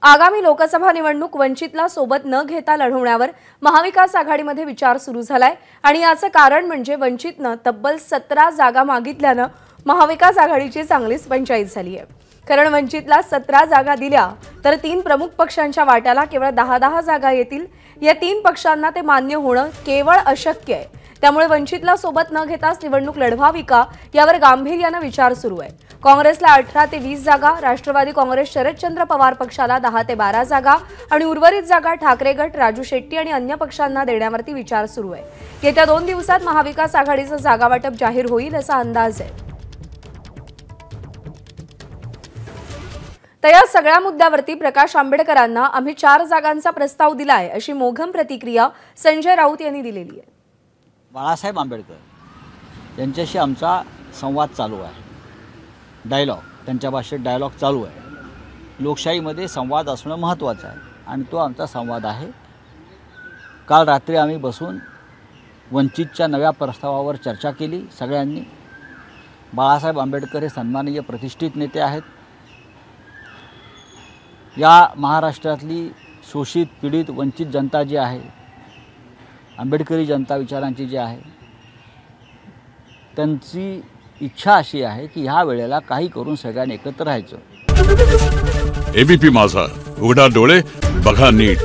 आगामी लोकसभा निवडणूक वंचितला सोबत न घेता लढवण्यावर महाविकास आघाडीमध्ये विचार सुरू झालाय आणि याचं कारण म्हणजे वंचितनं तब्बल 17 जागा मागितल्यानं महाविकास आघाडीची चांगलीच पंचायत झाली आहे। कारण वंचितला 17 जागा दिल्या तर 3 प्रमुख पक्षांच्या वाट्याला केवळ 10-10 जागा येतील। या 3 पक्षांना ते मान्य होणं केवळ अशक्य आहे। त्यामुळे वंचितला सोबत न घेताच निवडणूक लढवावी का यावर गांभीर्याने विचार सुरू आहे। काँग्रेसला 18 ते 20 जागा, राष्ट्रवादी काँग्रेस शरदचंद्र पवार पक्षाला 10 ते 12 जागा आणि उर्वरित जागा ठाकरे गट, राजू शेट्टी आणि अन्य पक्षांना देण्यावरती विचार सुरू आहे। येत्या 2 दिवसात महाविकास आघाडीचं जागा वाटप जाहीर होईल असा अंदाज आहे। तर या सगळ्या मुद्द्यावरती प्रकाश आंबेडकरांना आम्ही 4 जागांचा प्रस्ताव दिलाय अशी मोघम प्रतिक्रिया संजय राऊत यांनी दिलेली आहे। बाळासाहेब आंबेडकर यांच्याशी आमचा संवाद चालू आहे, डायलॉग, त्यांच्या भाषेत डायलॉग चालू आहे। लोकशाहीमध्ये संवाद असणं महत्त्वाचं आहे आणि तो आमचा संवाद आहे। काल रात्री आम्ही बसून वंचितच्या नव्या प्रस्तावावर चर्चा केली सगळ्यांनी। बाळासाहेब आंबेडकर हे सन्माननीय प्रतिष्ठित नेते आहेत। या महाराष्ट्रातली शोषित, पीडित, वंचित जनता जी आहे, आंबेडकरी जनता विचारांची जी आहे, त्यांची इच्छा अशी आहे की ह्या वेळेला काही करून सगळ्यांनी एकत्र राहायचं। एबीपी माझा, उघडा डोळे बघा नीट।